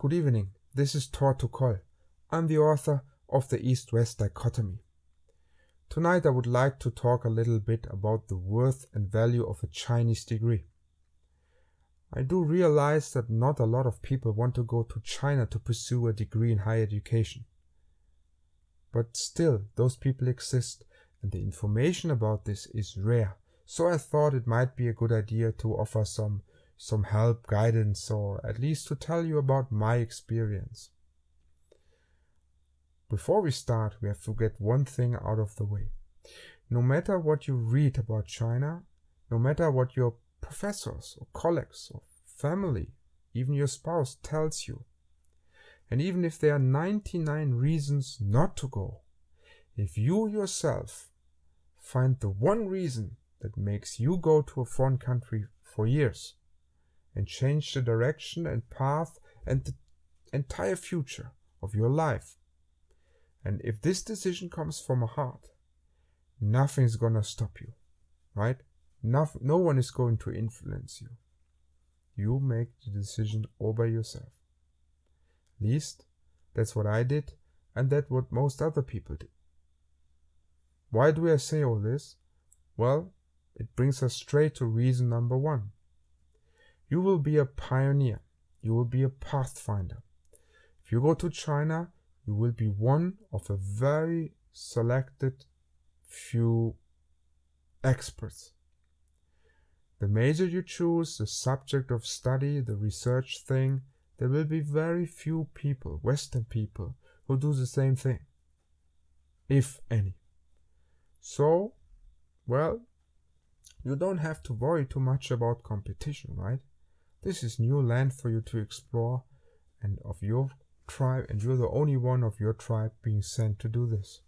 Good evening, this is Thorsten. I'm the author of the East-West Dichotomy. Tonight I would like to talk a little bit about the worth and value of a Chinese degree. I do realize that not a lot of people want to go to China to pursue a degree in higher education. But still, those people exist, and the information about this is rare. So I thought it might be a good idea to offer some help, guidance, or at least to tell you about my experience. Before we start, we have to get one thing out of the way. No matter what you read about China, no matter what your professors or colleagues or family, even your spouse tells you, and even if there are 99 reasons not to go, if you yourself find the one reason that makes you go to a foreign country for years and change the direction and path and the entire future of your life, and if this decision comes from a heart, nothing's gonna stop you, right? No one is going to influence you. You make the decision all by yourself. At least, that's what I did, and that's what most other people did. Why do I say all this? Well, it brings us straight to reason number one. You will be a pioneer. You will be a pathfinder. If you go to China, you will be one of a very selected few experts. The major you choose, the subject of study, the research thing, there will be very few people, Western people, who do the same thing, if any. So, well, you don't have to worry too much about competition, right? This is new land for you to explore and of your tribe, and you're the only one of your tribe being sent to do this.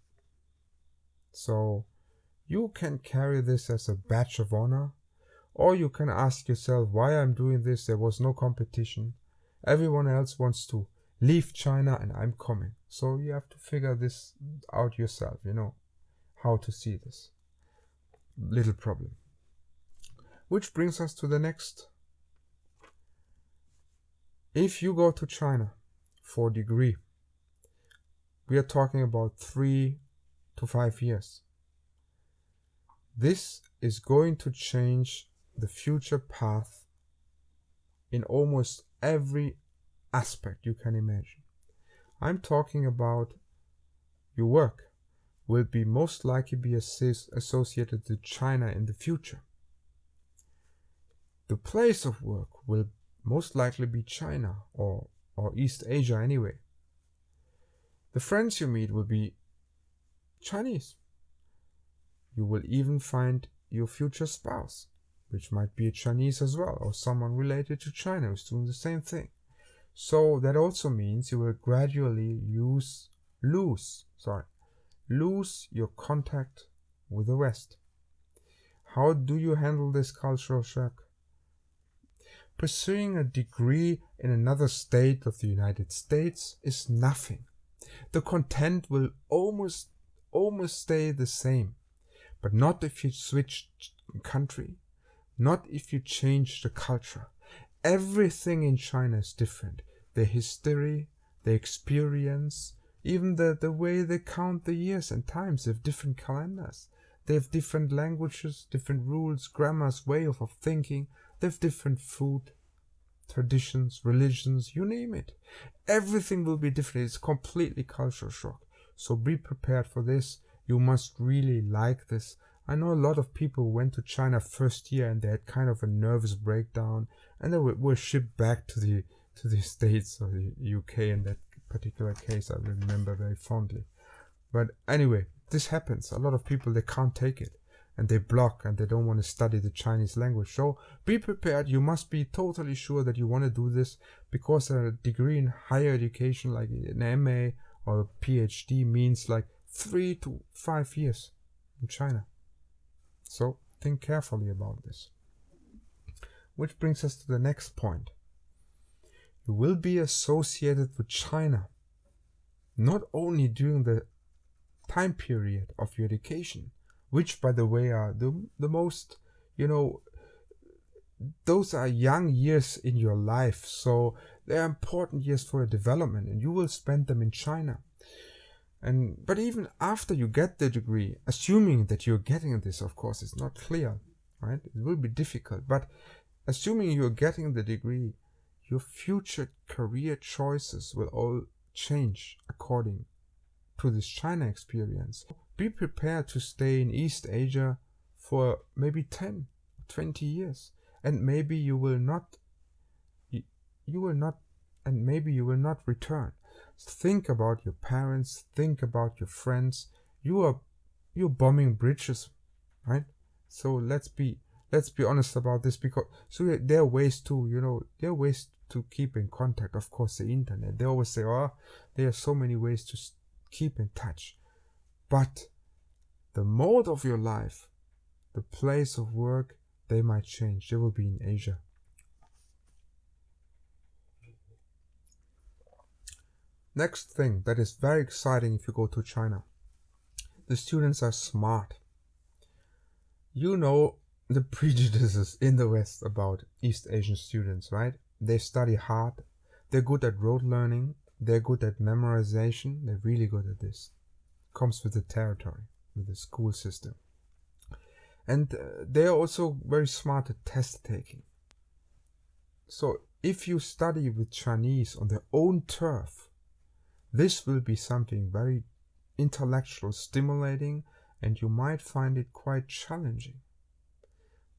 So, you can carry this as a badge of honor, or you can ask yourself why I'm doing this. There was no competition. Everyone else wants to leave China and I'm coming. So you have to figure this out yourself, how to see this little problem. Which brings us to the next. If you go to China for a degree, we are talking about 3 to 5 years. This is going to change the future path in almost every aspect you can imagine. I'm talking about your work will be most likely be associated to China in the future. The place of work will most likely be China or East Asia anyway. The friends you meet will be Chinese. You will even find your future spouse, which might be a Chinese as well, or someone related to China who's doing the same thing. So that also means you will gradually lose your contact with the West. How do you handle this cultural shock? Pursuing a degree in another state of the United States is nothing. The content will almost stay the same, but not if you switch country, not if you change the culture. Everything in China is different. The history, the experience, even the way they count the years and times. They have different calendars. They have different languages, different rules, grammars, way of thinking. They have different food, traditions, religions, you name it. Everything will be different. It's completely cultural shock. So be prepared for this. You must really like this. I know a lot of people who went to China first year and they had kind of a nervous breakdown, and they were shipped back to the States or the UK in that particular case. I remember very fondly. But anyway, this happens. A lot of people, they can't take it and they block and they don't want to study the Chinese language. So be prepared. You must be totally sure that you want to do this, because a degree in higher education like an MA or a PhD means like 3 to 5 years in China. So think carefully about this. Which brings us to the next point. You will be associated with China not only during the time period of your education, which by the way are the most, those are young years in your life. So They are important years for your development, and you will spend them in China. But even after you get the degree, assuming that you're getting this, of course, it's not clear, right? It will be difficult, but assuming you're getting the degree, your future career choices will all change according to this China experience. Be prepared to stay in East Asia for maybe 10, 20 years, and maybe you will not return. Think about your parents, think about your friends. You're bombing bridges, right? So let's be honest about this, because there are ways to keep in contact. Of course, the internet. They always say, oh, there are so many ways to keep in touch. But the mode of your life, the place of work, they might change. They will be in Asia. Next thing that is very exciting if you go to China. The students are smart. You know the prejudices in the West about East Asian students, right? They study hard. They're good at rote learning. They're good at memorization. They're really good at this. Comes with the territory, with the school system. And they're also very smart at test taking. So if you study with Chinese on their own turf, this will be something very intellectual, stimulating, and you might find it quite challenging.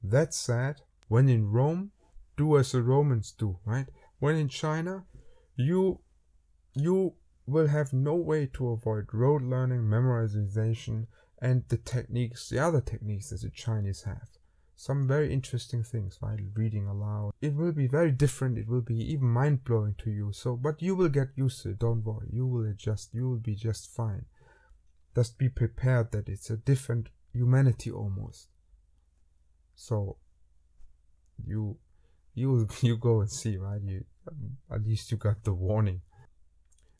That said, when in Rome, do as the Romans do, right? When in China, you will have no way to avoid rote learning, memorization, and the other techniques that the Chinese have. Some very interesting things, right? Reading aloud. It will be very different. It will be even mind-blowing to you. But you will get used to it. Don't worry. You will adjust. You will be just fine. Just be prepared that it's a different humanity almost. So you go and see, right? At least you got the warning.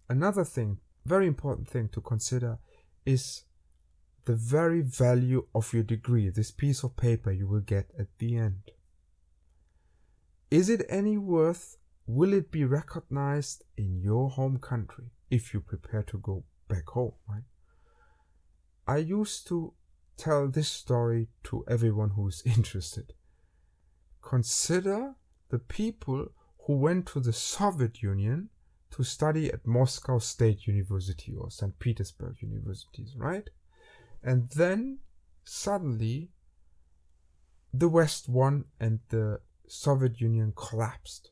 Another thing, very important thing to consider, is the very value of your degree, this piece of paper you will get at the end. Is it any worth? Will it be recognized in your home country if you prepare to go back home, right? I used to tell this story to everyone who is interested. Consider the people who went to the Soviet Union to study at Moscow State University or St. Petersburg universities, right? And then suddenly the West won and the Soviet Union collapsed.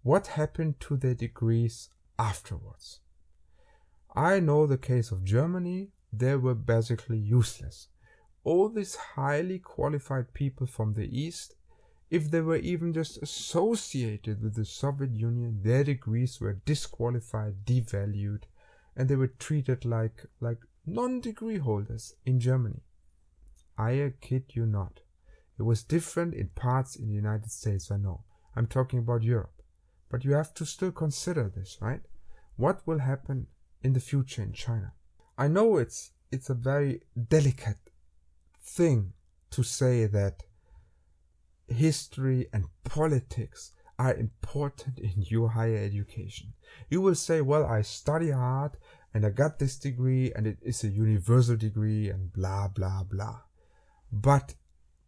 What happened to their degrees afterwards? I know the case of Germany. They were basically useless. All these highly qualified people from the East, if they were even just associated with the Soviet Union, their degrees were disqualified, devalued, and they were treated like non-degree holders in Germany. I kid you not. It was different in parts in the United States, I know. I'm talking about Europe. But you have to still consider this, right? What will happen in the future in China? I know it's a very delicate thing to say that history and politics are important in your higher education. You will say, well, I study hard and I got this degree and it is a universal degree and blah, blah, blah. But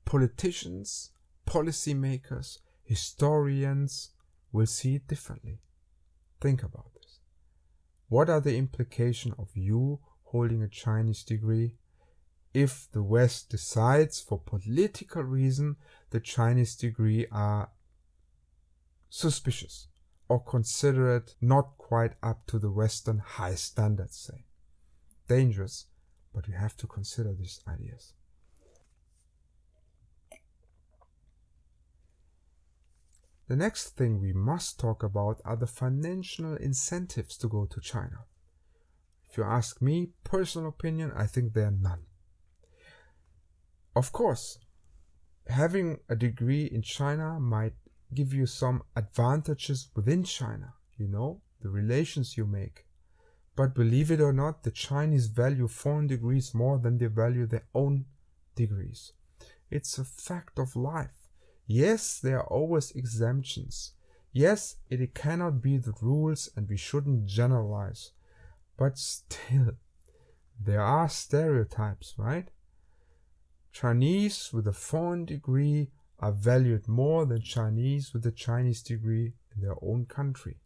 politicians, policymakers, historians will see it differently. Think about this. What are the implications of you holding a Chinese degree if the West decides for political reason the Chinese degree are suspicious or consider it not quite up to the Western high standards, say? Dangerous, but you have to consider these ideas. The next thing we must talk about are the financial incentives to go to China. If you ask me, personal opinion, I think there are none. Of course, having a degree in China might give you some advantages within China, the relations you make. But believe it or not, the Chinese value foreign degrees more than they value their own degrees. It's a fact of life. Yes, there are always exemptions. Yes, it cannot be the rules and we shouldn't generalize, but still, there are stereotypes, right? Chinese with a foreign degree are valued more than Chinese with a Chinese degree in their own country.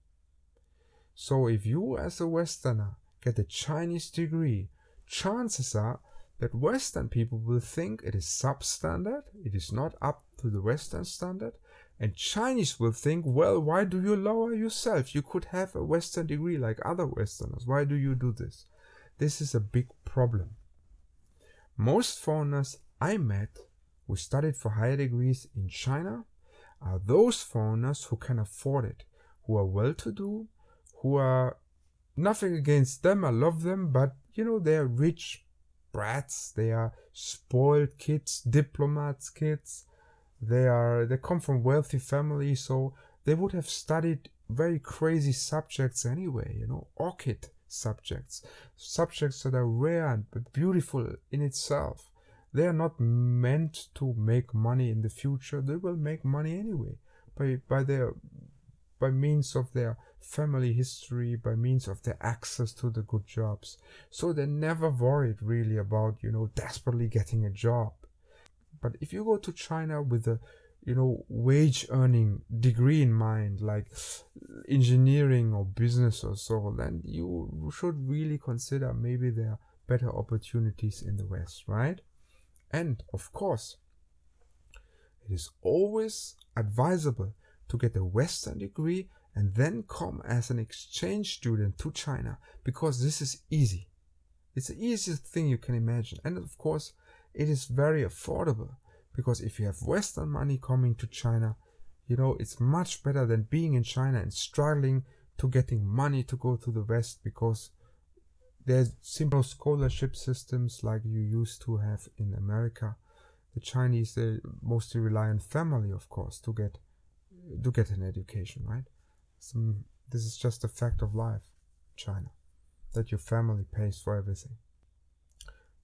So if you as a Westerner get a Chinese degree, chances are that Western people will think it is substandard, it is not up to the Western standard, and Chinese will think, well, why do you lower yourself? You could have a Western degree like other Westerners. Why do you do this? This is a big problem. Most foreigners I met who studied for higher degrees in China are those foreigners who can afford it, who are well-to-do, who are, nothing against them, I love them, but they are rich brats, they are spoiled kids, diplomats kids, they come from wealthy families, so they would have studied very crazy subjects anyway, orchid subjects that are rare and beautiful in itself. They are not meant to make money in the future. They will make money anyway by means of their family history, by means of their access to the good jobs. So they're never worried really about, desperately getting a job. But if you go to China with a, wage earning degree in mind, like engineering or business or so, then you should really consider maybe there are better opportunities in the West, right? And of course, it is always advisable to get a Western degree and then come as an exchange student to China, because this is easy. It's the easiest thing you can imagine. And of course, it is very affordable, because if you have Western money coming to China, it's much better than being in China and struggling to getting money to go to the West, because there's simple scholarship systems like you used to have in America. The Chinese, they mostly rely on family, of course, to get an education, right? So this is just a fact of life, China, that your family pays for everything.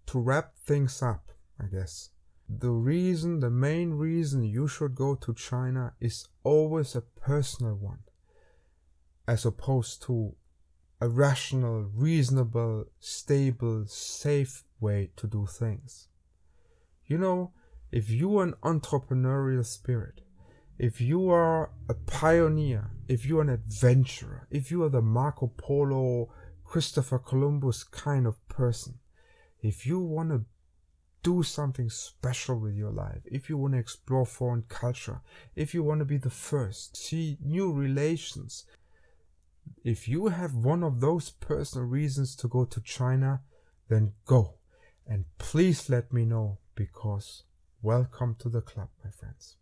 To wrap things up, I guess, the main reason you should go to China is always a personal one, as opposed to a rational, reasonable, stable, safe way to do things. If you are an entrepreneurial spirit, if you are a pioneer, if you are an adventurer, if you are the Marco Polo, Christopher Columbus kind of person, if you want to do something special with your life, if you want to explore foreign culture, if you want to be the first, see new relations, if you have one of those personal reasons to go to China, then go. And please let me know, because welcome to the club, my friends.